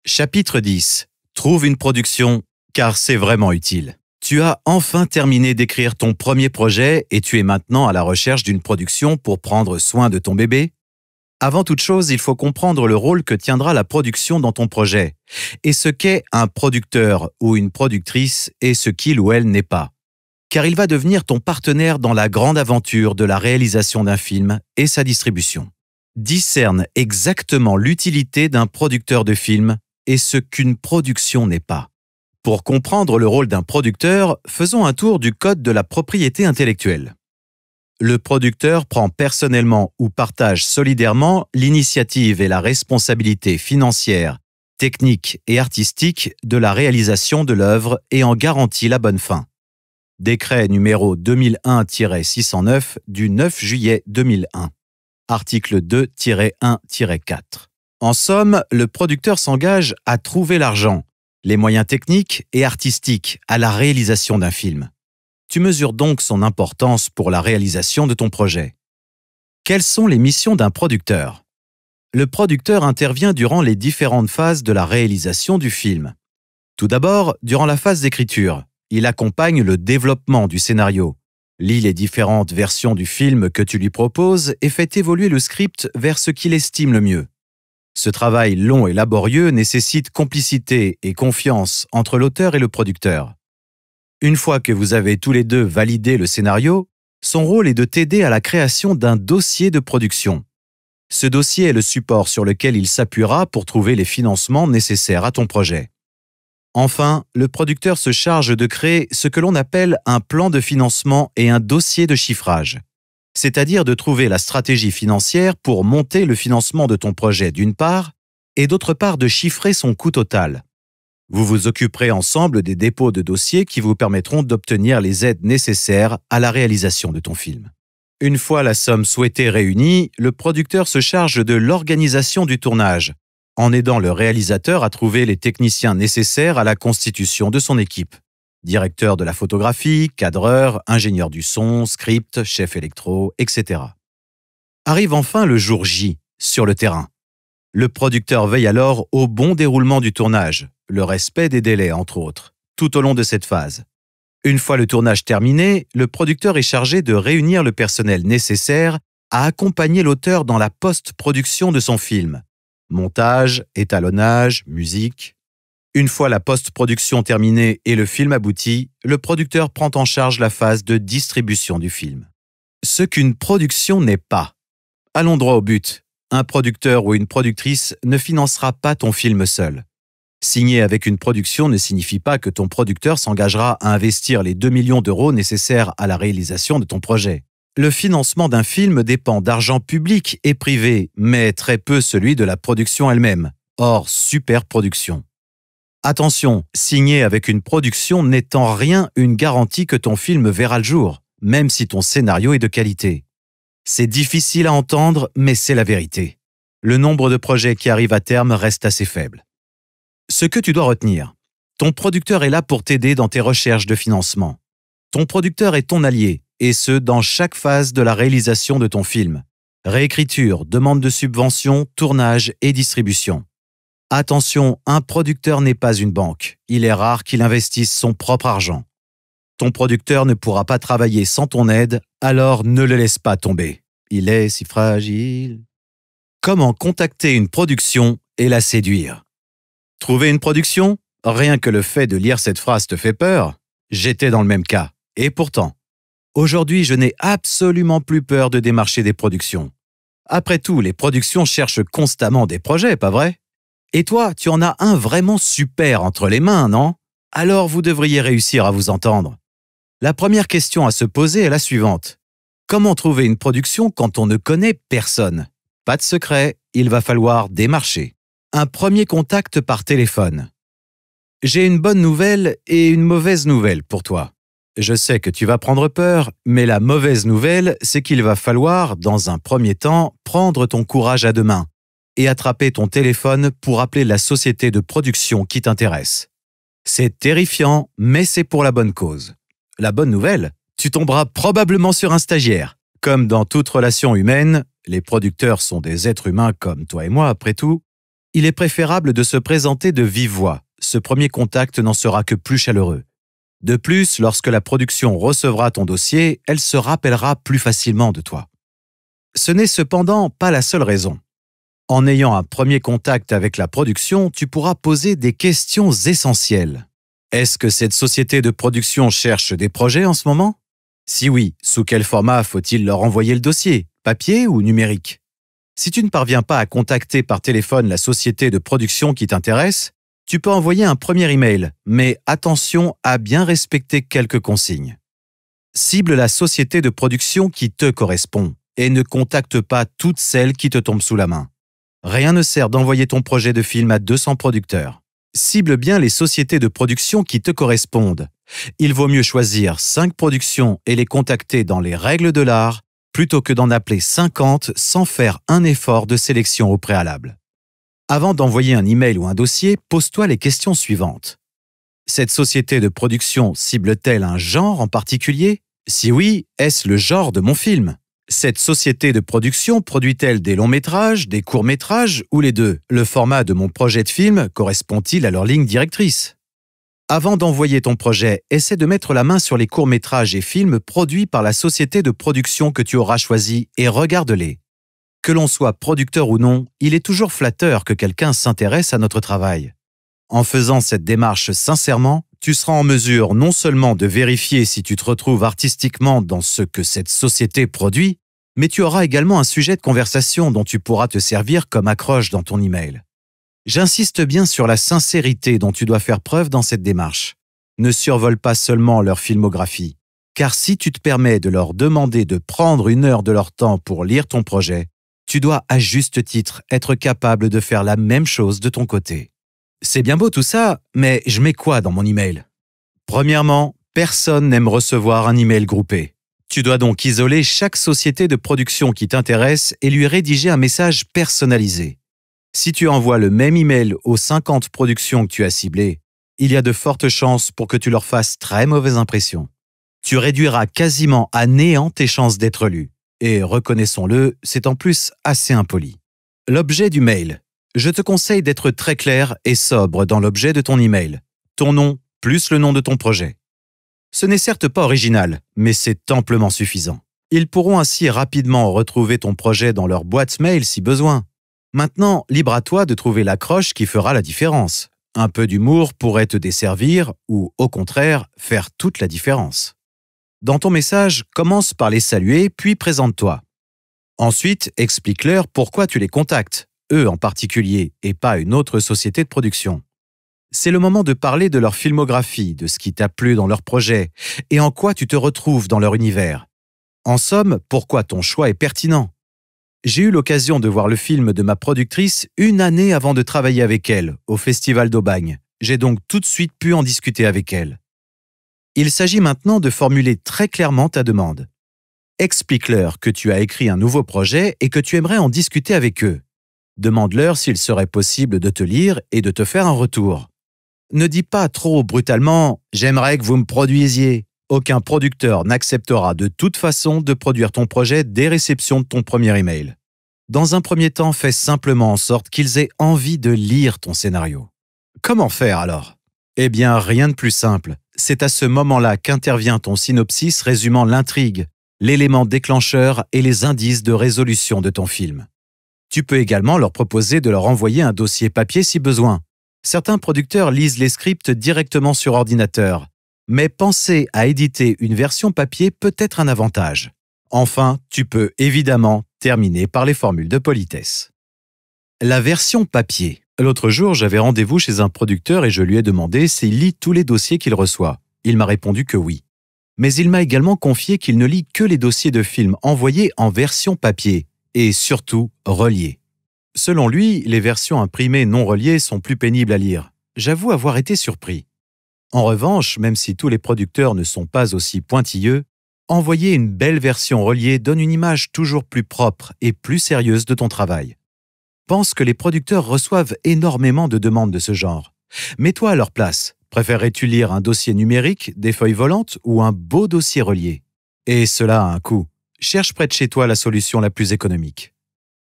Chapitre 10. Trouve une production, car c'est vraiment utile. Tu as enfin terminé d'écrire ton premier projet et tu es maintenant à la recherche d'une production pour prendre soin de ton bébé? Avant toute chose, il faut comprendre le rôle que tiendra la production dans ton projet et ce qu'est un producteur ou une productrice et ce qu'il ou elle n'est pas. Car il va devenir ton partenaire dans la grande aventure de la réalisation d'un film et sa distribution. Discerne exactement l'utilité d'un producteur de film et ce qu'une production n'est pas. Pour comprendre le rôle d'un producteur, faisons un tour du code de la propriété intellectuelle. Le producteur prend personnellement ou partage solidairement l'initiative et la responsabilité financière, technique et artistique de la réalisation de l'œuvre et en garantit la bonne fin. Décret numéro 2001-609 du 9 juillet 2001. Article 2-1-4. En somme, le producteur s'engage à trouver l'argent, les moyens techniques et artistiques à la réalisation d'un film. Tu mesures donc son importance pour la réalisation de ton projet. Quelles sont les missions d'un producteur? Le producteur intervient durant les différentes phases de la réalisation du film. Tout d'abord, durant la phase d'écriture, il accompagne le développement du scénario, lit les différentes versions du film que tu lui proposes et fait évoluer le script vers ce qu'il estime le mieux. Ce travail long et laborieux nécessite complicité et confiance entre l'auteur et le producteur. Une fois que vous avez tous les deux validé le scénario, son rôle est de t'aider à la création d'un dossier de production. Ce dossier est le support sur lequel il s'appuiera pour trouver les financements nécessaires à ton projet. Enfin, le producteur se charge de créer ce que l'on appelle un plan de financement et un dossier de chiffrage, c'est-à-dire de trouver la stratégie financière pour monter le financement de ton projet d'une part, et d'autre part de chiffrer son coût total. Vous vous occuperez ensemble des dépôts de dossiers qui vous permettront d'obtenir les aides nécessaires à la réalisation de ton film. Une fois la somme souhaitée réunie, le producteur se charge de l'organisation du tournage, en aidant le réalisateur à trouver les techniciens nécessaires à la constitution de son équipe. Directeur de la photographie, cadreur, ingénieur du son, script, chef électro, etc. Arrive enfin le jour J, sur le terrain. Le producteur veille alors au bon déroulement du tournage, le respect des délais entre autres, tout au long de cette phase. Une fois le tournage terminé, le producteur est chargé de réunir le personnel nécessaire à accompagner l'auteur dans la post-production de son film. Montage, étalonnage, musique. Une fois la post-production terminée et le film abouti, le producteur prend en charge la phase de distribution du film. Ce qu'une production n'est pas. Allons droit au but. Un producteur ou une productrice ne financera pas ton film seul. Signer avec une production ne signifie pas que ton producteur s'engagera à investir les 2 millions d'euros nécessaires à la réalisation de ton projet. Le financement d'un film dépend d'argent public et privé, mais très peu celui de la production elle-même, hors superproduction. Attention, signer avec une production n'est en rien une garantie que ton film verra le jour, même si ton scénario est de qualité. C'est difficile à entendre, mais c'est la vérité. Le nombre de projets qui arrivent à terme reste assez faible. Ce que tu dois retenir, ton producteur est là pour t'aider dans tes recherches de financement. Ton producteur est ton allié, et ce, dans chaque phase de la réalisation de ton film. Réécriture, demande de subvention, tournage et distribution. Attention, un producteur n'est pas une banque. Il est rare qu'il investisse son propre argent. Ton producteur ne pourra pas travailler sans ton aide, alors ne le laisse pas tomber. Il est si fragile. Comment contacter une production et la séduire? Trouver une production? Rien que le fait de lire cette phrase te fait peur? J'étais dans le même cas. Et pourtant, aujourd'hui, je n'ai absolument plus peur de démarcher des productions. Après tout, les productions cherchent constamment des projets, pas vrai? Et toi, tu en as un vraiment super entre les mains, non? Alors vous devriez réussir à vous entendre. La première question à se poser est la suivante. Comment trouver une production quand on ne connaît personne? Pas de secret, il va falloir démarcher. Un premier contact par téléphone. J'ai une bonne nouvelle et une mauvaise nouvelle pour toi. Je sais que tu vas prendre peur, mais la mauvaise nouvelle, c'est qu'il va falloir, dans un premier temps, prendre ton courage à deux mains et attraper ton téléphone pour appeler la société de production qui t'intéresse. C'est terrifiant, mais c'est pour la bonne cause. La bonne nouvelle, tu tomberas probablement sur un stagiaire. Comme dans toute relation humaine, les producteurs sont des êtres humains comme toi et moi après tout. Il est préférable de se présenter de vive voix. Ce premier contact n'en sera que plus chaleureux. De plus, lorsque la production recevra ton dossier, elle se rappellera plus facilement de toi. Ce n'est cependant pas la seule raison. En ayant un premier contact avec la production, tu pourras poser des questions essentielles. Est-ce que cette société de production cherche des projets en ce moment? Si oui, sous quel format faut-il leur envoyer le dossier, papier ou numérique? Si tu ne parviens pas à contacter par téléphone la société de production qui t'intéresse, tu peux envoyer un premier email, mais attention à bien respecter quelques consignes. Cible la société de production qui te correspond et ne contacte pas toutes celles qui te tombent sous la main. Rien ne sert d'envoyer ton projet de film à 200 producteurs. Cible bien les sociétés de production qui te correspondent. Il vaut mieux choisir 5 productions et les contacter dans les règles de l'art plutôt que d'en appeler 50 sans faire un effort de sélection au préalable. Avant d'envoyer un email ou un dossier, pose-toi les questions suivantes. Cette société de production cible-t-elle un genre en particulier? Si oui, est-ce le genre de mon film? Cette société de production produit-elle des longs métrages, des courts métrages ou les deux? Le format de mon projet de film correspond-il à leur ligne directrice? Avant d'envoyer ton projet, essaie de mettre la main sur les courts métrages et films produits par la société de production que tu auras choisie et regarde-les. Que l'on soit producteur ou non, il est toujours flatteur que quelqu'un s'intéresse à notre travail. En faisant cette démarche sincèrement, tu seras en mesure non seulement de vérifier si tu te retrouves artistiquement dans ce que cette société produit, mais tu auras également un sujet de conversation dont tu pourras te servir comme accroche dans ton email. J'insiste bien sur la sincérité dont tu dois faire preuve dans cette démarche. Ne survole pas seulement leur filmographie, car si tu te permets de leur demander de prendre 1 heure de leur temps pour lire ton projet, tu dois à juste titre être capable de faire la même chose de ton côté. C'est bien beau tout ça, mais je mets quoi dans mon email? Premièrement, personne n'aime recevoir un email groupé. Tu dois donc isoler chaque société de production qui t'intéresse et lui rédiger un message personnalisé. Si tu envoies le même email aux 50 productions que tu as ciblées, il y a de fortes chances pour que tu leur fasses très mauvaise impression. Tu réduiras quasiment à néant tes chances d'être lu. Et reconnaissons-le, c'est en plus assez impoli. L'objet du mail. Je te conseille d'être très clair et sobre dans l'objet de ton email. Ton nom plus le nom de ton projet. Ce n'est certes pas original, mais c'est amplement suffisant. Ils pourront ainsi rapidement retrouver ton projet dans leur boîte mail si besoin. Maintenant, libre à toi de trouver l'accroche qui fera la différence. Un peu d'humour pourrait te desservir ou, au contraire, faire toute la différence. Dans ton message, commence par les saluer, puis présente-toi. Ensuite, explique-leur pourquoi tu les contactes, eux en particulier, et pas une autre société de production. C'est le moment de parler de leur filmographie, de ce qui t'a plu dans leur projet, et en quoi tu te retrouves dans leur univers. En somme, pourquoi ton choix est pertinent. J'ai eu l'occasion de voir le film de ma productrice 1 année avant de travailler avec elle, au Festival d'Aubagne. J'ai donc tout de suite pu en discuter avec elle. Il s'agit maintenant de formuler très clairement ta demande. Explique-leur que tu as écrit un nouveau projet et que tu aimerais en discuter avec eux. Demande-leur s'il serait possible de te lire et de te faire un retour. Ne dis pas trop brutalement « j'aimerais que vous me produisiez ». Aucun producteur n'acceptera de toute façon de produire ton projet dès réception de ton premier email. Dans un premier temps, fais simplement en sorte qu'ils aient envie de lire ton scénario. Comment faire alors? Eh bien, rien de plus simple. C'est à ce moment-là qu'intervient ton synopsis résumant l'intrigue, l'élément déclencheur et les indices de résolution de ton film. Tu peux également leur proposer de leur envoyer un dossier papier si besoin. Certains producteurs lisent les scripts directement sur ordinateur, mais penser à éditer une version papier peut être un avantage. Enfin, tu peux évidemment terminer par les formules de politesse. La version papier. L'autre jour, j'avais rendez-vous chez un producteur et je lui ai demandé s'il lit tous les dossiers qu'il reçoit. Il m'a répondu que oui. Mais il m'a également confié qu'il ne lit que les dossiers de films envoyés en version papier et surtout reliés. Selon lui, les versions imprimées non reliées sont plus pénibles à lire. J'avoue avoir été surpris. En revanche, même si tous les producteurs ne sont pas aussi pointilleux, envoyer une belle version reliée donne une image toujours plus propre et plus sérieuse de ton travail. Pense que les producteurs reçoivent énormément de demandes de ce genre. Mets-toi à leur place. Préférerais-tu lire un dossier numérique, des feuilles volantes ou un beau dossier relié? Et cela a un coût. Cherche près de chez toi la solution la plus économique.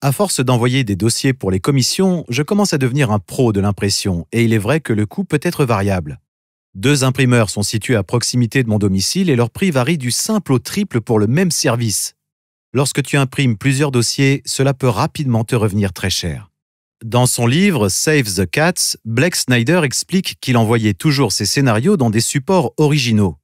À force d'envoyer des dossiers pour les commissions, je commence à devenir un pro de l'impression et il est vrai que le coût peut être variable. 2 imprimeurs sont situés à proximité de mon domicile et leur prix varie du simple au triple pour le même service. Lorsque tu imprimes plusieurs dossiers, cela peut rapidement te revenir très cher. Dans son livre Save the Cats, Blake Snyder explique qu'il envoyait toujours ses scénarios dans des supports originaux.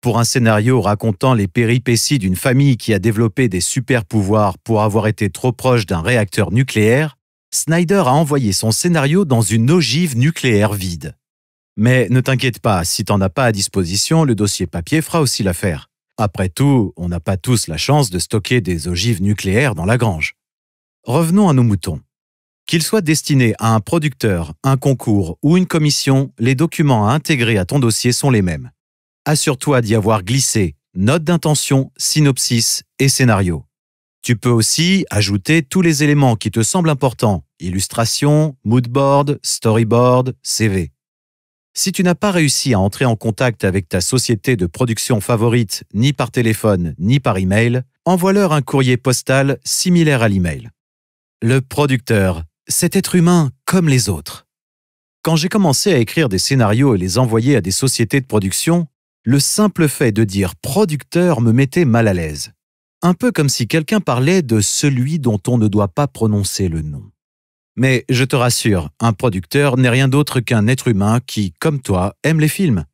Pour un scénario racontant les péripéties d'une famille qui a développé des super-pouvoirs pour avoir été trop proche d'un réacteur nucléaire, Snyder a envoyé son scénario dans une ogive nucléaire vide. Mais ne t'inquiète pas, si t'en as pas à disposition, le dossier papier fera aussi l'affaire. Après tout, on n'a pas tous la chance de stocker des ogives nucléaires dans la grange. Revenons à nos moutons. Qu'ils soient destinés à un producteur, un concours ou une commission, les documents à intégrer à ton dossier sont les mêmes. Assure-toi d'y avoir glissé note d'intention, synopsis et scénario. Tu peux aussi ajouter tous les éléments qui te semblent importants, illustration, moodboard, storyboard, CV. Si tu n'as pas réussi à entrer en contact avec ta société de production favorite ni par téléphone ni par email, envoie-leur un courrier postal similaire à l'email. Le producteur, cet être humain comme les autres. Quand j'ai commencé à écrire des scénarios et les envoyer à des sociétés de production, le simple fait de dire « producteur » me mettait mal à l'aise. Un peu comme si quelqu'un parlait de celui dont on ne doit pas prononcer le nom. Mais je te rassure, un producteur n'est rien d'autre qu'un être humain qui, comme toi, aime les films.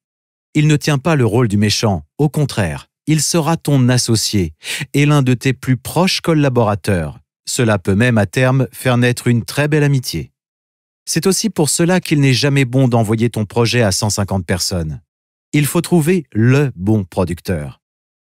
Il ne tient pas le rôle du méchant, au contraire, il sera ton associé et l'un de tes plus proches collaborateurs. Cela peut même à terme faire naître une très belle amitié. C'est aussi pour cela qu'il n'est jamais bon d'envoyer ton projet à 150 personnes. Il faut trouver le bon producteur.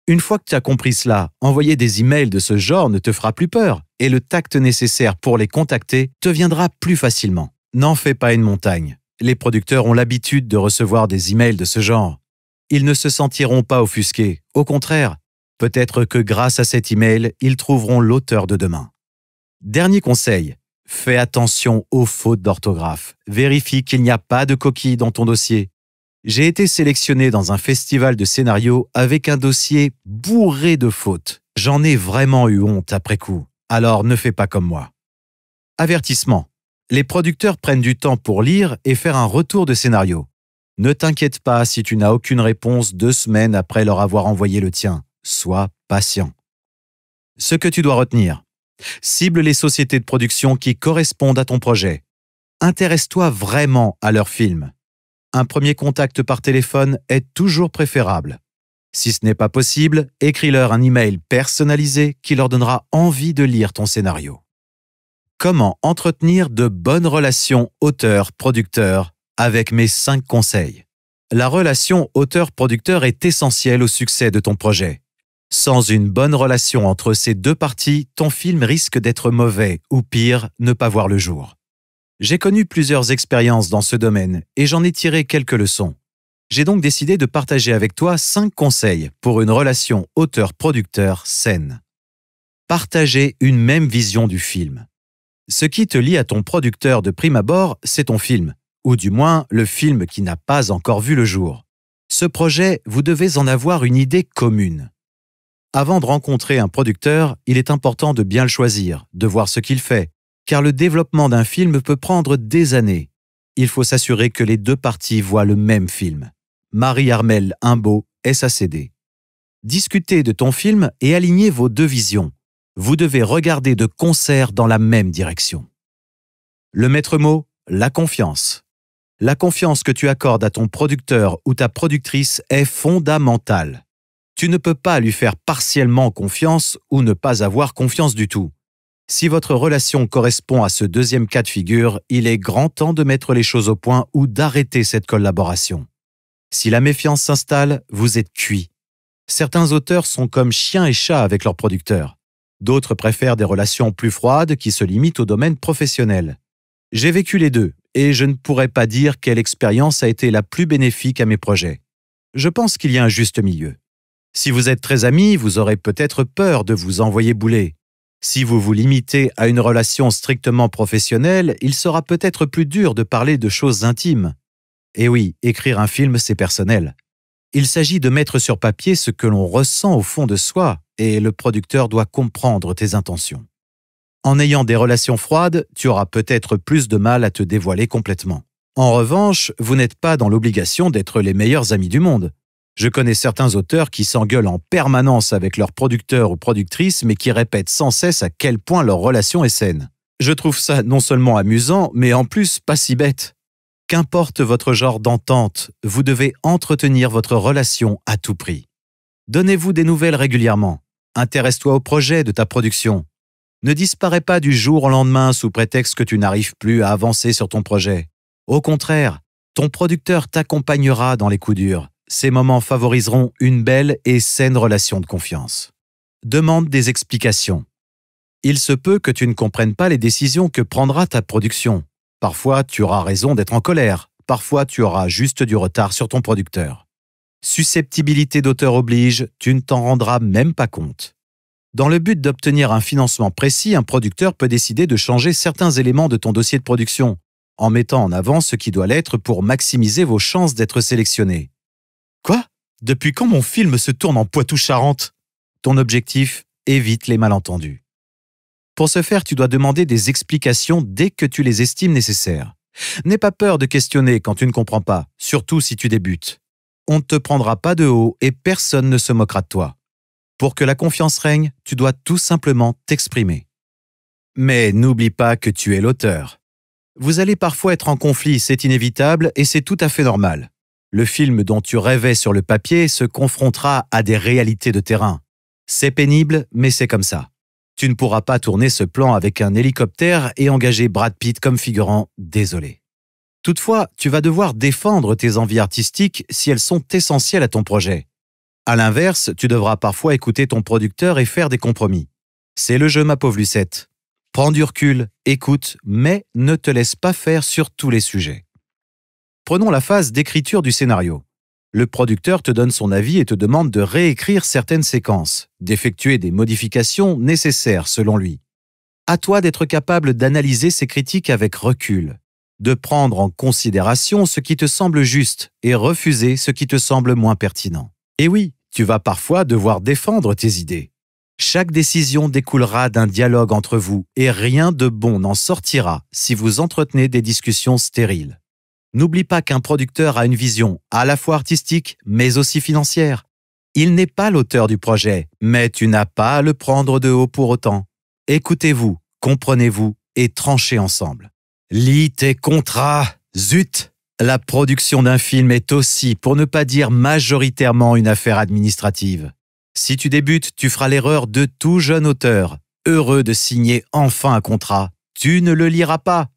Une fois que tu as compris cela, envoyer des emails de ce genre ne te fera plus peur et le tact nécessaire pour les contacter te viendra plus facilement. N'en fais pas une montagne. Les producteurs ont l'habitude de recevoir des emails de ce genre. Ils ne se sentiront pas offusqués. Au contraire, peut-être que grâce à cet email, ils trouveront l'auteur de demain. Dernier conseil, fais attention aux fautes d'orthographe. Vérifie qu'il n'y a pas de coquilles dans ton dossier. J'ai été sélectionné dans un festival de scénarios avec un dossier bourré de fautes. J'en ai vraiment eu honte après coup, alors ne fais pas comme moi. Avertissement. Les producteurs prennent du temps pour lire et faire un retour de scénario. Ne t'inquiète pas si tu n'as aucune réponse 2 semaines après leur avoir envoyé le tien. Sois patient. Ce que tu dois retenir. Cible les sociétés de production qui correspondent à ton projet. Intéresse-toi vraiment à leurs films. Un premier contact par téléphone est toujours préférable. Si ce n'est pas possible, écris-leur un email personnalisé qui leur donnera envie de lire ton scénario. Comment entretenir de bonnes relations auteur-producteur avec mes 5 conseils. La relation auteur-producteur est essentielle au succès de ton projet. Sans une bonne relation entre ces 2 parties, ton film risque d'être mauvais ou pire, ne pas voir le jour. J'ai connu plusieurs expériences dans ce domaine et j'en ai tiré quelques leçons. J'ai donc décidé de partager avec toi 5 conseils pour une relation auteur-producteur saine. Partager une même vision du film. Ce qui te lie à ton producteur de prime abord, c'est ton film, ou du moins le film qui n'a pas encore vu le jour. Ce projet, vous devez en avoir une idée commune. Avant de rencontrer un producteur, il est important de bien le choisir, de voir ce qu'il fait, car le développement d'un film peut prendre des années. Il faut s'assurer que les 2 parties voient le même film. Marie-Armelle Imbaud, SACD. Discutez de ton film et alignez vos 2 visions. Vous devez regarder de concert dans la même direction. Le maître mot, la confiance. La confiance que tu accordes à ton producteur ou ta productrice est fondamentale. Tu ne peux pas lui faire partiellement confiance ou ne pas avoir confiance du tout. Si votre relation correspond à ce 2e cas de figure, il est grand temps de mettre les choses au point ou d'arrêter cette collaboration. Si la méfiance s'installe, vous êtes cuit. Certains auteurs sont comme chien et chat avec leurs producteurs. D'autres préfèrent des relations plus froides qui se limitent au domaine professionnel. J'ai vécu les 2 et je ne pourrais pas dire quelle expérience a été la plus bénéfique à mes projets. Je pense qu'il y a un juste milieu. Si vous êtes très amis, vous aurez peut-être peur de vous envoyer bouler. Si vous vous limitez à une relation strictement professionnelle, il sera peut-être plus dur de parler de choses intimes. Et oui, écrire un film, c'est personnel. Il s'agit de mettre sur papier ce que l'on ressent au fond de soi et le producteur doit comprendre tes intentions. En ayant des relations froides, tu auras peut-être plus de mal à te dévoiler complètement. En revanche, vous n'êtes pas dans l'obligation d'être les meilleurs amis du monde. Je connais certains auteurs qui s'engueulent en permanence avec leurs producteurs ou productrices, mais qui répètent sans cesse à quel point leur relation est saine. Je trouve ça non seulement amusant, mais en plus pas si bête. Qu'importe votre genre d'entente, vous devez entretenir votre relation à tout prix. Donnez-vous des nouvelles régulièrement. Intéresse-toi au projet de ta production. Ne disparais pas du jour au lendemain sous prétexte que tu n'arrives plus à avancer sur ton projet. Au contraire, ton producteur t'accompagnera dans les coups durs. Ces moments favoriseront une belle et saine relation de confiance. Demande des explications. Il se peut que tu ne comprennes pas les décisions que prendra ta production. Parfois, tu auras raison d'être en colère. Parfois, tu auras juste du retard sur ton producteur. Susceptibilité d'auteur oblige, tu ne t'en rendras même pas compte. Dans le but d'obtenir un financement précis, un producteur peut décider de changer certains éléments de ton dossier de production, en mettant en avant ce qui doit l'être pour maximiser vos chances d'être sélectionné. Quoi? Depuis quand mon film se tourne en Poitou-Charentes? Ton objectif, évite les malentendus. Pour ce faire, tu dois demander des explications dès que tu les estimes nécessaires. N'aie pas peur de questionner quand tu ne comprends pas, surtout si tu débutes. On ne te prendra pas de haut et personne ne se moquera de toi. Pour que la confiance règne, tu dois tout simplement t'exprimer. Mais n'oublie pas que tu es l'auteur. Vous allez parfois être en conflit, c'est inévitable et c'est tout à fait normal. Le film dont tu rêvais sur le papier se confrontera à des réalités de terrain. C'est pénible, mais c'est comme ça. Tu ne pourras pas tourner ce plan avec un hélicoptère et engager Brad Pitt comme figurant, désolé. Toutefois, tu vas devoir défendre tes envies artistiques si elles sont essentielles à ton projet. À l'inverse, tu devras parfois écouter ton producteur et faire des compromis. C'est le jeu, ma pauvre Lucette. Prends du recul, écoute, mais ne te laisse pas faire sur tous les sujets. Prenons la phase d'écriture du scénario. Le producteur te donne son avis et te demande de réécrire certaines séquences, d'effectuer des modifications nécessaires selon lui. À toi d'être capable d'analyser ces critiques avec recul, de prendre en considération ce qui te semble juste et refuser ce qui te semble moins pertinent. Et oui, tu vas parfois devoir défendre tes idées. Chaque décision découlera d'un dialogue entre vous et rien de bon n'en sortira si vous entretenez des discussions stériles. N'oublie pas qu'un producteur a une vision à la fois artistique mais aussi financière. Il n'est pas l'auteur du projet, mais tu n'as pas à le prendre de haut pour autant. Écoutez-vous, comprenez-vous et tranchez ensemble. Lis tes contrats, zut! La production d'un film est aussi, pour ne pas dire majoritairement, une affaire administrative. Si tu débutes, tu feras l'erreur de tout jeune auteur, heureux de signer enfin un contrat. Tu ne le liras pas.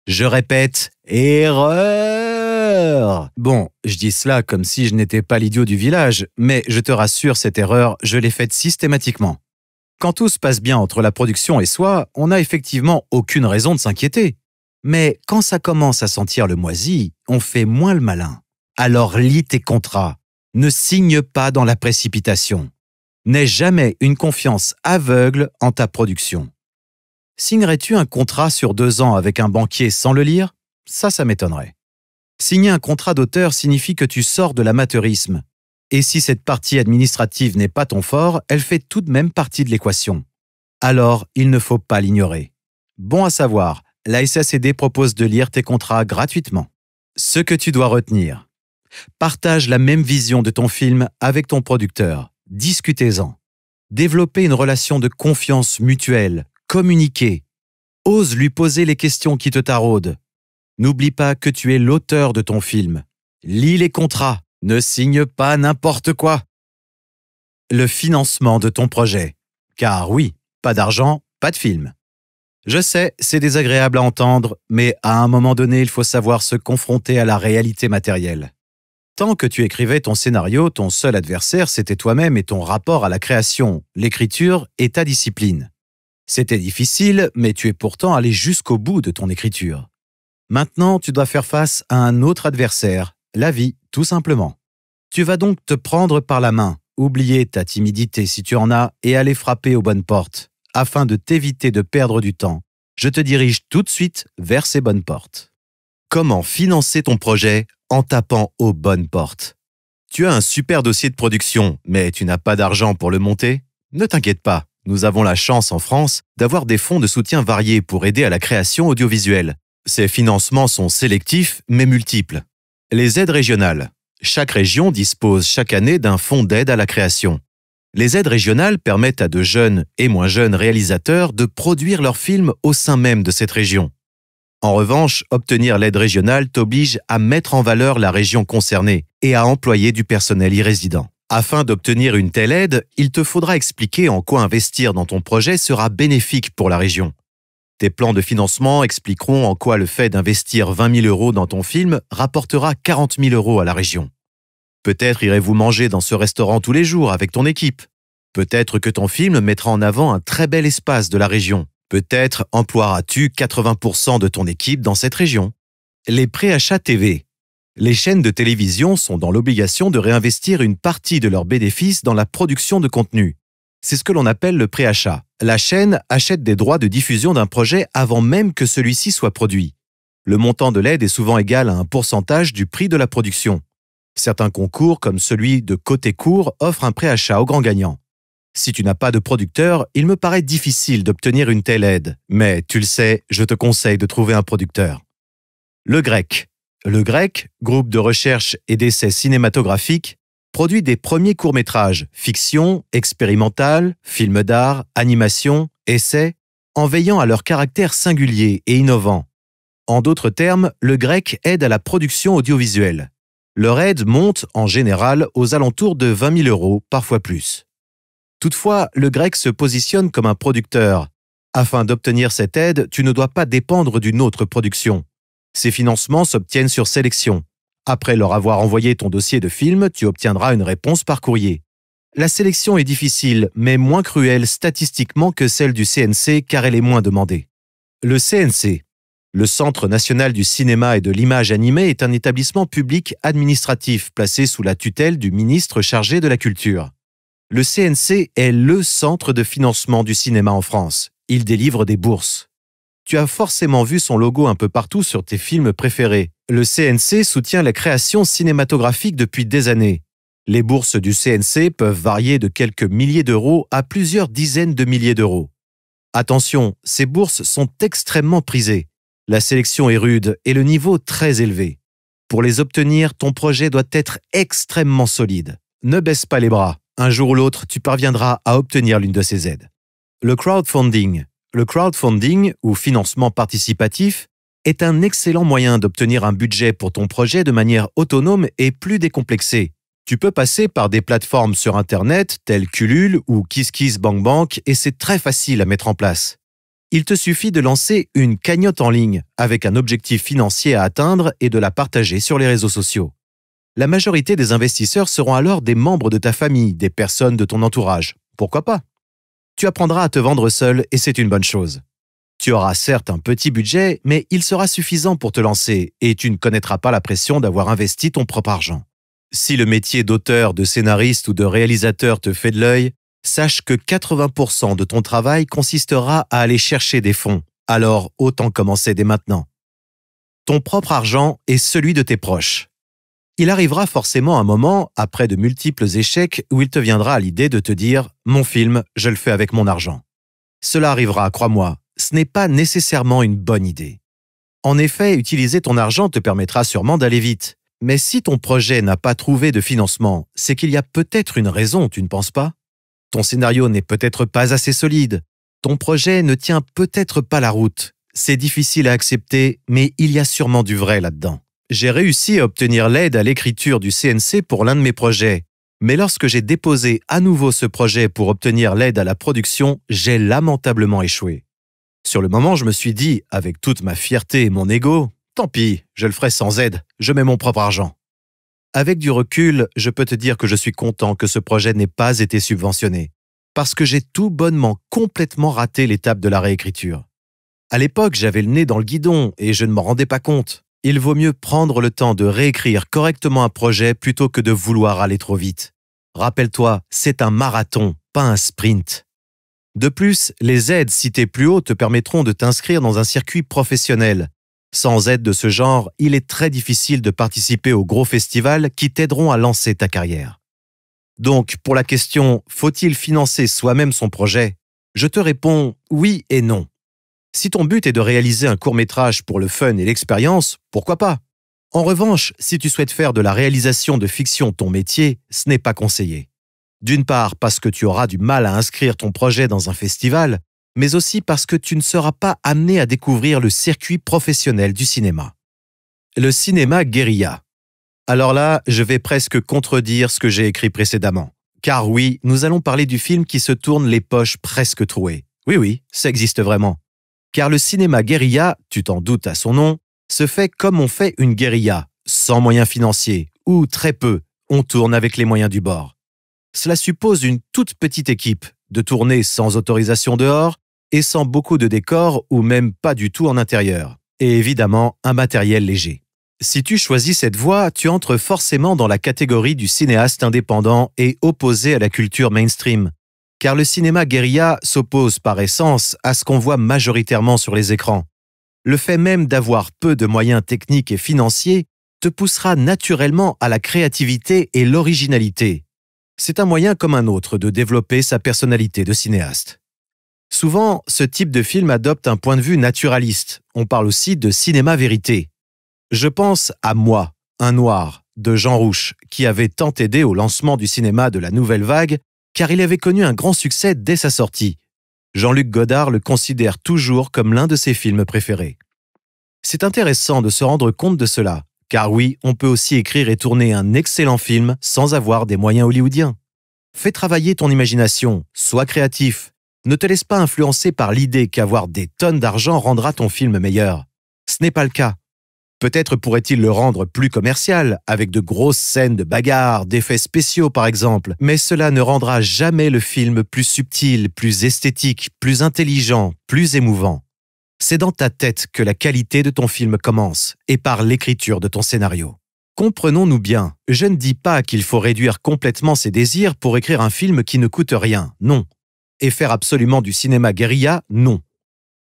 Je répète, erreur! Bon, je dis cela comme si je n'étais pas l'idiot du village, mais je te rassure, cette erreur, je l'ai faite systématiquement. Quand tout se passe bien entre la production et soi, on n'a effectivement aucune raison de s'inquiéter. Mais quand ça commence à sentir le moisi, on fait moins le malin. Alors lis tes contrats. Ne signe pas dans la précipitation. N'aie jamais une confiance aveugle en ta production. Signerais-tu un contrat sur 2 ans avec un banquier sans le lire? Ça m'étonnerait. Signer un contrat d'auteur signifie que tu sors de l'amateurisme. Et si cette partie administrative n'est pas ton fort, elle fait tout de même partie de l'équation. Alors, il ne faut pas l'ignorer. Bon à savoir, la SACD propose de lire tes contrats gratuitement. Ce que tu dois retenir. Partage la même vision de ton film avec ton producteur. Discutez-en. Développez une relation de confiance mutuelle. Communiquez. Ose lui poser les questions qui te taraudent. N'oublie pas que tu es l'auteur de ton film. Lis les contrats. Ne signe pas n'importe quoi. Le financement de ton projet. Car oui, pas d'argent, pas de film. Je sais, c'est désagréable à entendre, mais à un moment donné, il faut savoir se confronter à la réalité matérielle. Tant que tu écrivais ton scénario, ton seul adversaire, c'était toi-même et ton rapport à la création, l'écriture et ta discipline. C'était difficile, mais tu es pourtant allé jusqu'au bout de ton écriture. Maintenant, tu dois faire face à un autre adversaire, la vie, tout simplement. Tu vas donc te prendre par la main, oublier ta timidité si tu en as et aller frapper aux bonnes portes. Afin de t'éviter de perdre du temps, je te dirige tout de suite vers ces bonnes portes. Comment financer ton projet en tapant aux bonnes portes? Tu as un super dossier de production, mais tu n'as pas d'argent pour le monter? Ne t'inquiète pas, Nous avons la chance en France d'avoir des fonds de soutien variés pour aider à la création audiovisuelle. Ces financements sont sélectifs mais multiples. Les aides régionales. Chaque région dispose chaque année d'un fonds d'aide à la création. Les aides régionales permettent à de jeunes et moins jeunes réalisateurs de produire leurs films au sein même de cette région. En revanche, obtenir l'aide régionale t'oblige à mettre en valeur la région concernée et à employer du personnel y résident. Afin d'obtenir une telle aide, il te faudra expliquer en quoi investir dans ton projet sera bénéfique pour la région. Tes plans de financement expliqueront en quoi le fait d'investir 20 000 € dans ton film rapportera 40 000 € à la région. Peut-être irez-vous manger dans ce restaurant tous les jours avec ton équipe. Peut-être que ton film mettra en avant un très bel espace de la région. Peut-être emploieras-tu 80% de ton équipe dans cette région. Les préachats TV. Les chaînes de télévision sont dans l'obligation de réinvestir une partie de leurs bénéfices dans la production de contenu. C'est ce que l'on appelle le préachat. La chaîne achète des droits de diffusion d'un projet avant même que celui-ci soit produit. Le montant de l'aide est souvent égal à un pourcentage du prix de la production. Certains concours, comme celui de Côté Court, offrent un préachat aux grands gagnants. Si tu n'as pas de producteur, il me paraît difficile d'obtenir une telle aide. Mais, tu le sais, je te conseille de trouver un producteur. Le Grec. Le Grec, groupe de recherche et d'essais cinématographiques, produit des premiers courts-métrages, fiction, expérimental, films d'art, animation, essais, en veillant à leur caractère singulier et innovant. En d'autres termes, le Grec aide à la production audiovisuelle. Leur aide monte, en général, aux alentours de 20 000 €, parfois plus. Toutefois, le Grec se positionne comme un producteur. Afin d'obtenir cette aide, tu ne dois pas dépendre d'une autre production. Ces financements s'obtiennent sur sélection. Après leur avoir envoyé ton dossier de film, tu obtiendras une réponse par courrier. La sélection est difficile, mais moins cruelle statistiquement que celle du CNC car elle est moins demandée. Le CNC, le Centre national du cinéma et de l'image animée, est un établissement public administratif placé sous la tutelle du ministre chargé de la Culture. Le CNC est le centre de financement du cinéma en France. Il délivre des bourses. Tu as forcément vu son logo un peu partout sur tes films préférés. Le CNC soutient la création cinématographique depuis des années. Les bourses du CNC peuvent varier de quelques milliers d'euros à plusieurs dizaines de milliers d'euros. Attention, ces bourses sont extrêmement prisées. La sélection est rude et le niveau très élevé. Pour les obtenir, ton projet doit être extrêmement solide. Ne baisse pas les bras. Un jour ou l'autre, tu parviendras à obtenir l'une de ces aides. Le crowdfunding. Le crowdfunding, ou financement participatif, est un excellent moyen d'obtenir un budget pour ton projet de manière autonome et plus décomplexée. Tu peux passer par des plateformes sur Internet telles qu'Ulule ou KissKissBankBank et c'est très facile à mettre en place. Il te suffit de lancer une cagnotte en ligne avec un objectif financier à atteindre et de la partager sur les réseaux sociaux. La majorité des investisseurs seront alors des membres de ta famille, des personnes de ton entourage. Pourquoi pas? Tu apprendras à te vendre seul et c'est une bonne chose. Tu auras certes un petit budget, mais il sera suffisant pour te lancer et tu ne connaîtras pas la pression d'avoir investi ton propre argent. Si le métier d'auteur, de scénariste ou de réalisateur te fait de l'œil, sache que 80% de ton travail consistera à aller chercher des fonds. Alors, autant commencer dès maintenant. Ton propre argent est celui de tes proches. Il arrivera forcément un moment, après de multiples échecs, où il te viendra à l'idée de te dire « Mon film, je le fais avec mon argent ». Cela arrivera, crois-moi, ce n'est pas nécessairement une bonne idée. En effet, utiliser ton argent te permettra sûrement d'aller vite. Mais si ton projet n'a pas trouvé de financement, c'est qu'il y a peut-être une raison, tu ne penses pas? Ton scénario n'est peut-être pas assez solide. Ton projet ne tient peut-être pas la route. C'est difficile à accepter, mais il y a sûrement du vrai là-dedans. J'ai réussi à obtenir l'aide à l'écriture du CNC pour l'un de mes projets. Mais lorsque j'ai déposé à nouveau ce projet pour obtenir l'aide à la production, j'ai lamentablement échoué. Sur le moment, je me suis dit, avec toute ma fierté et mon ego, tant pis, je le ferai sans aide, je mets mon propre argent. Avec du recul, je peux te dire que je suis content que ce projet n'ait pas été subventionné, parce que j'ai tout bonnement complètement raté l'étape de la réécriture. À l'époque, j'avais le nez dans le guidon et je ne m'en rendais pas compte. Il vaut mieux prendre le temps de réécrire correctement un projet plutôt que de vouloir aller trop vite. Rappelle-toi, c'est un marathon, pas un sprint. De plus, les aides citées plus haut te permettront de t'inscrire dans un circuit professionnel. Sans aide de ce genre, il est très difficile de participer aux gros festivals qui t'aideront à lancer ta carrière. Donc, pour la question « Faut-il financer soi-même son projet ?» Je te réponds oui et non. Si ton but est de réaliser un court-métrage pour le fun et l'expérience, pourquoi pas? En revanche, si tu souhaites faire de la réalisation de fiction ton métier, ce n'est pas conseillé. D'une part parce que tu auras du mal à inscrire ton projet dans un festival, mais aussi parce que tu ne seras pas amené à découvrir le circuit professionnel du cinéma. Le cinéma guérilla. Alors là, je vais presque contredire ce que j'ai écrit précédemment. Car oui, nous allons parler du film qui se tourne les poches presque trouées. Oui, ça existe vraiment. Car le cinéma guérilla, tu t'en doutes à son nom, se fait comme on fait une guérilla, sans moyens financiers, ou très peu, on tourne avec les moyens du bord. Cela suppose une toute petite équipe, de tourner sans autorisation dehors, et sans beaucoup de décors ou même pas du tout en intérieur, et évidemment un matériel léger. Si tu choisis cette voie, tu entres forcément dans la catégorie du cinéaste indépendant et opposé à la culture mainstream. Car le cinéma guérilla s'oppose par essence à ce qu'on voit majoritairement sur les écrans. Le fait même d'avoir peu de moyens techniques et financiers te poussera naturellement à la créativité et l'originalité. C'est un moyen comme un autre de développer sa personnalité de cinéaste. Souvent, ce type de film adopte un point de vue naturaliste. On parle aussi de cinéma vérité. Je pense à Moi, un noir, de Jean Rouch, qui avait tant aidé au lancement du cinéma de la Nouvelle Vague, car il avait connu un grand succès dès sa sortie. Jean-Luc Godard le considère toujours comme l'un de ses films préférés. C'est intéressant de se rendre compte de cela, car oui, on peut aussi écrire et tourner un excellent film sans avoir des moyens hollywoodiens. Fais travailler ton imagination, sois créatif. Ne te laisse pas influencer par l'idée qu'avoir des tonnes d'argent rendra ton film meilleur. Ce n'est pas le cas. Peut-être pourrait-il le rendre plus commercial, avec de grosses scènes de bagarre, d'effets spéciaux par exemple, mais cela ne rendra jamais le film plus subtil, plus esthétique, plus intelligent, plus émouvant. C'est dans ta tête que la qualité de ton film commence, et par l'écriture de ton scénario. Comprenons-nous bien, je ne dis pas qu'il faut réduire complètement ses désirs pour écrire un film qui ne coûte rien, non. Et faire absolument du cinéma guérilla, non.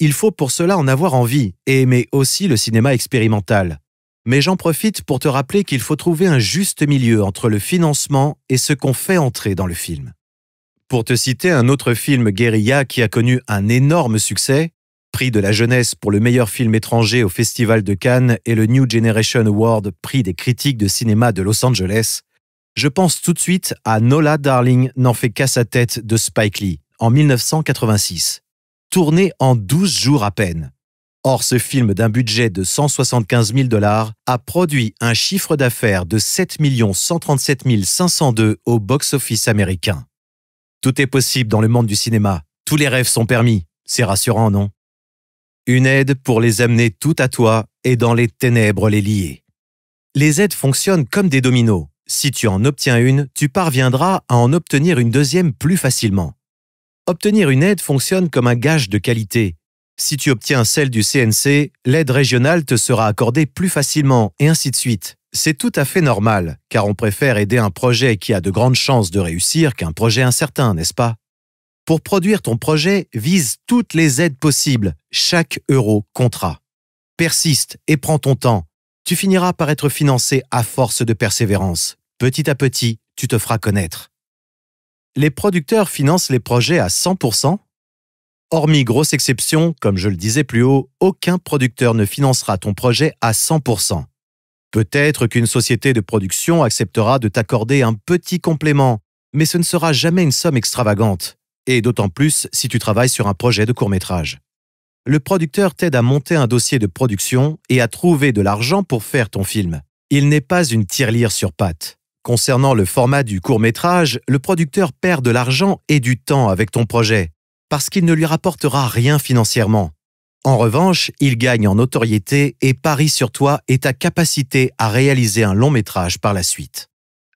Il faut pour cela en avoir envie et aimer aussi le cinéma expérimental. Mais j'en profite pour te rappeler qu'il faut trouver un juste milieu entre le financement et ce qu'on fait entrer dans le film. Pour te citer un autre film guérilla qui a connu un énorme succès, prix de la jeunesse pour le meilleur film étranger au Festival de Cannes et le New Generation Award, prix des critiques de cinéma de Los Angeles, je pense tout de suite à Nola Darling n'en fait qu'à sa tête de Spike Lee, en 1986. Tourné en 12 jours à peine. Or, ce film d'un budget de 175 000 $ a produit un chiffre d'affaires de 7 137 502 au box-office américain. Tout est possible dans le monde du cinéma. Tous les rêves sont permis. C'est rassurant, non? Une aide pour les amener tout à toi et dans les ténèbres les lier. Les aides fonctionnent comme des dominos. Si tu en obtiens une, tu parviendras à en obtenir une deuxième plus facilement. Obtenir une aide fonctionne comme un gage de qualité. Si tu obtiens celle du CNC, l'aide régionale te sera accordée plus facilement, et ainsi de suite. C'est tout à fait normal, car on préfère aider un projet qui a de grandes chances de réussir qu'un projet incertain, n'est-ce pas? Pour produire ton projet, vise toutes les aides possibles. Chaque euro comptera. Persiste et prends ton temps. Tu finiras par être financé à force de persévérance. Petit à petit, tu te feras connaître. Les producteurs financent les projets à 100%. Hormis grosse exception, comme je le disais plus haut, aucun producteur ne financera ton projet à 100%. Peut-être qu'une société de production acceptera de t'accorder un petit complément, mais ce ne sera jamais une somme extravagante, et d'autant plus si tu travailles sur un projet de court-métrage. Le producteur t'aide à monter un dossier de production et à trouver de l'argent pour faire ton film. Il n'est pas une tirelire sur pattes. Concernant le format du court-métrage, le producteur perd de l'argent et du temps avec ton projet, parce qu'il ne lui rapportera rien financièrement. En revanche, il gagne en notoriété et parie sur toi et ta capacité à réaliser un long-métrage par la suite.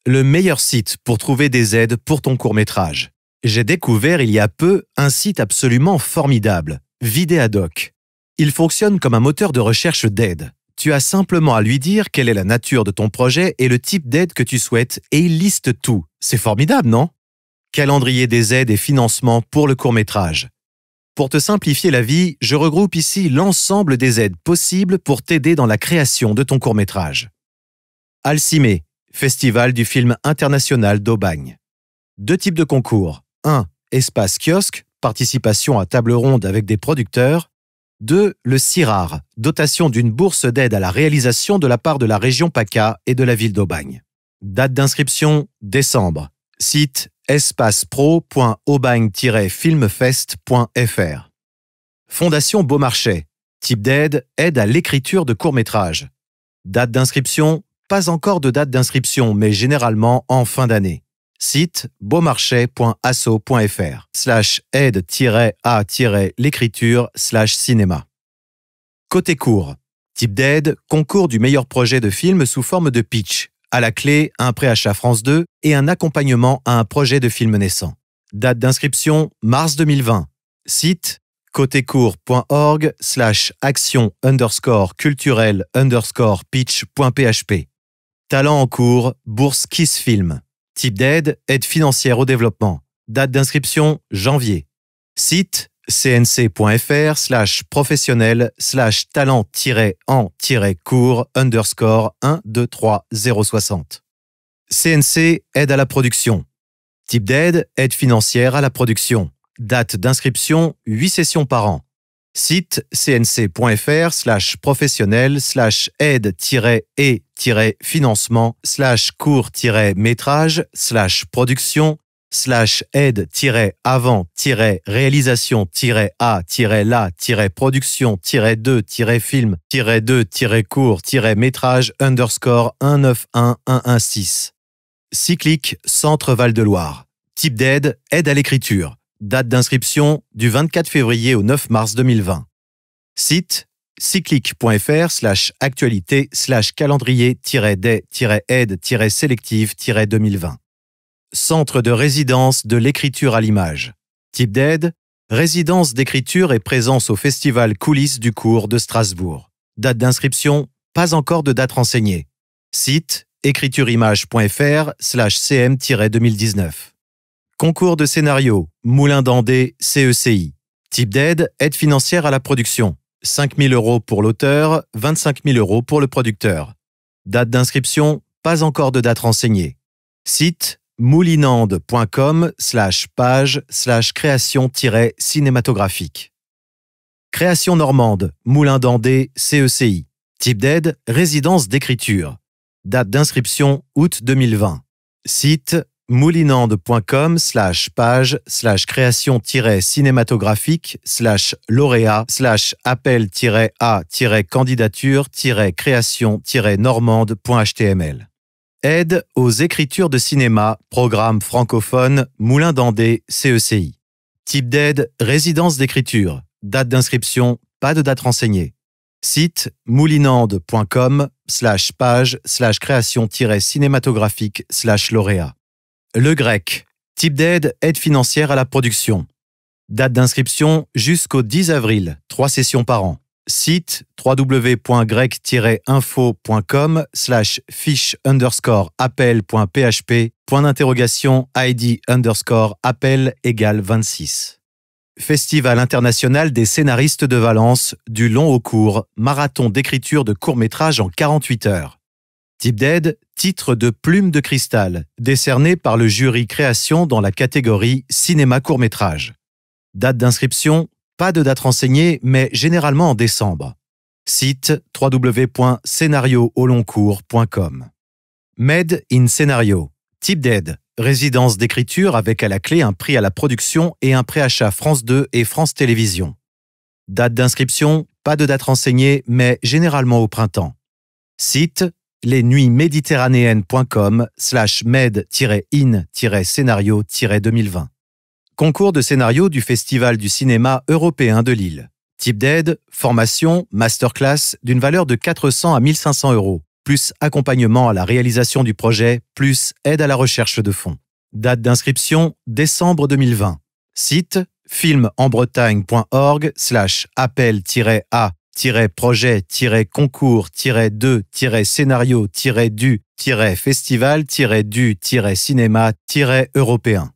Le meilleur site pour trouver des aides pour ton court-métrage. J'ai découvert il y a peu un site absolument formidable, Vidéadoc. Il fonctionne comme un moteur de recherche d'aide. Tu as simplement à lui dire quelle est la nature de ton projet et le type d'aide que tu souhaites et il liste tout. C'est formidable, non? Calendrier des aides et financements pour le court-métrage. Pour te simplifier la vie, je regroupe ici l'ensemble des aides possibles pour t'aider dans la création de ton court-métrage. Alcimé, Festival du film international d'Aubagne. 2 types de concours. 1. Espace kiosque, participation à table ronde avec des producteurs. 2. Le CIRAR, dotation d'une bourse d'aide à la réalisation de la part de la région PACA et de la ville d'Aubagne. Date d'inscription, décembre. Site espacepro.aubagne-filmfest.fr. Fondation Beaumarchais. Type d'aide, aide à l'écriture de courts-métrages. Date d'inscription, pas encore de date d'inscription, mais généralement en fin d'année. Site beaumarchais.asso.fr/aide-à-l'écriture/cinéma. Côté court. Type d'aide, concours du meilleur projet de film sous forme de pitch. À la clé, un préachat France 2 et un accompagnement à un projet de film naissant. Date d'inscription, mars 2020. Site côtécourt.org/action_culturelle_pitch.php. Talent en cours, bourse Kiss Film. Type d'aide, aide financière au développement. Date d'inscription, janvier. Site cnc.fr/professionnel/talent-en-cours_123 060. CNC, aide à la production. Type d'aide, aide financière à la production. Date d'inscription, 8 sessions par an. Site cnc.fr/professionnel/aide-avant-production/aide-film-la-production-de-film-court-métrage/court-métrage/19116. Cyclique Centre Val-de-Loire. Type d'aide, aide à l'écriture. Date d'inscription du 24 février au 9 mars 2020. Site cyclique.fr/actualité/calendrier-des-aide-sélective-2020. Centre de résidence de l'écriture à l'image. Type d'aide, résidence d'écriture et présence au festival Coulisses du cours de Strasbourg. Date d'inscription, pas encore de date renseignée. Site écritureimage.fr/cm-2019. Concours de scénario, Moulin d'Andé, CECI. Type d'aide, aide financière à la production. 5 000 € pour l'auteur, 25 000 € pour le producteur. Date d'inscription, pas encore de date renseignée. Site moulinande.com/page/création-cinématographique. Création normande, Moulin d'Andé, CECI. Type d'aide, résidence d'écriture. Date d'inscription, août 2020. Site moulinande.com/page/création-cinématographique/lauréat/appel-a-création-normande.html. Aide aux écritures de cinéma, programme francophone, Moulin d'Andé, CECI. Type d'aide, résidence d'écriture. Date d'inscription, pas de date renseignée. Site moulinande.com/page/création-cinématographique/lauréat. Le Grec. Type d'aide, aide financière à la production. Date d'inscription jusqu'au 10 avril, 3 sessions par an. Site www.grec-info.com/fiche_appel.php. ID =appel=26. Festival international des scénaristes de Valence, du long au court, marathon d'écriture de courts-métrages en 48 heures. Type d'aide, titre de Plume de Cristal, décerné par le jury création dans la catégorie cinéma court-métrage. Date d'inscription, pas de date renseignée, mais généralement en décembre. Site www.scénario-au-long-cours.com. Made in Scénario. Type d'aide, résidence d'écriture avec à la clé un prix à la production et un préachat France 2 et France Télévisions. Date d'inscription, pas de date renseignée, mais généralement au printemps. Site lesnuitsméditerranéennes.com/med-in-scénario-2020. Concours de scénario du Festival du cinéma européen de Lille. Type d'aide, formation, masterclass d'une valeur de 400 à 1 500 €, plus accompagnement à la réalisation du projet, plus aide à la recherche de fonds. Date d'inscription, décembre 2020. Site films-en-bretagne.org/appel-projet-concours-2-festival-du-cinéma-européen.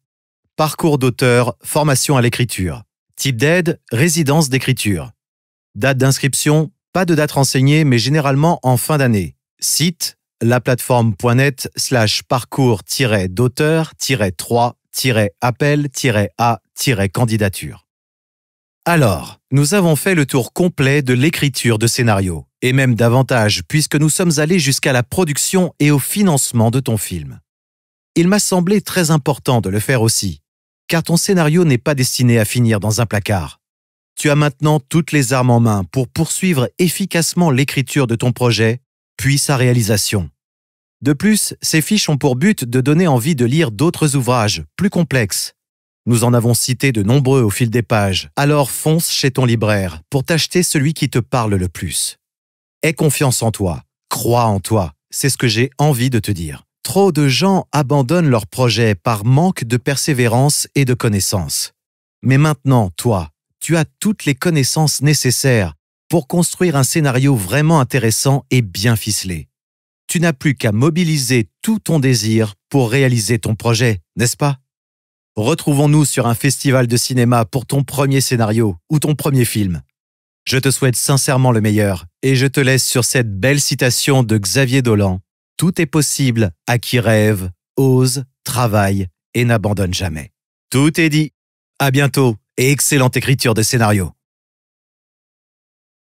Parcours d'auteur, formation à l'écriture. Type d'aide, résidence d'écriture. Date d'inscription, pas de date renseignée, mais généralement en fin d'année. Site laplateforme.net/parcours-d'auteur-3- appel-a-candidature. Alors, nous avons fait le tour complet de l'écriture de scénario, et même davantage puisque nous sommes allés jusqu'à la production et au financement de ton film. Il m'a semblé très important de le faire aussi, car ton scénario n'est pas destiné à finir dans un placard. Tu as maintenant toutes les armes en main pour poursuivre efficacement l'écriture de ton projet, puis sa réalisation. De plus, ces fiches ont pour but de donner envie de lire d'autres ouvrages, plus complexes. Nous en avons cité de nombreux au fil des pages, alors fonce chez ton libraire pour t'acheter celui qui te parle le plus. Aie confiance en toi, crois en toi, c'est ce que j'ai envie de te dire. Trop de gens abandonnent leurs projets par manque de persévérance et de connaissances. Mais maintenant, toi, tu as toutes les connaissances nécessaires pour construire un scénario vraiment intéressant et bien ficelé. Tu n'as plus qu'à mobiliser tout ton désir pour réaliser ton projet, n'est-ce pas? Retrouvons-nous sur un festival de cinéma pour ton premier scénario ou ton premier film. Je te souhaite sincèrement le meilleur et je te laisse sur cette belle citation de Xavier Dolan. Tout est possible à qui rêve, ose, travaille et n'abandonne jamais. Tout est dit. À bientôt et excellente écriture de scénario.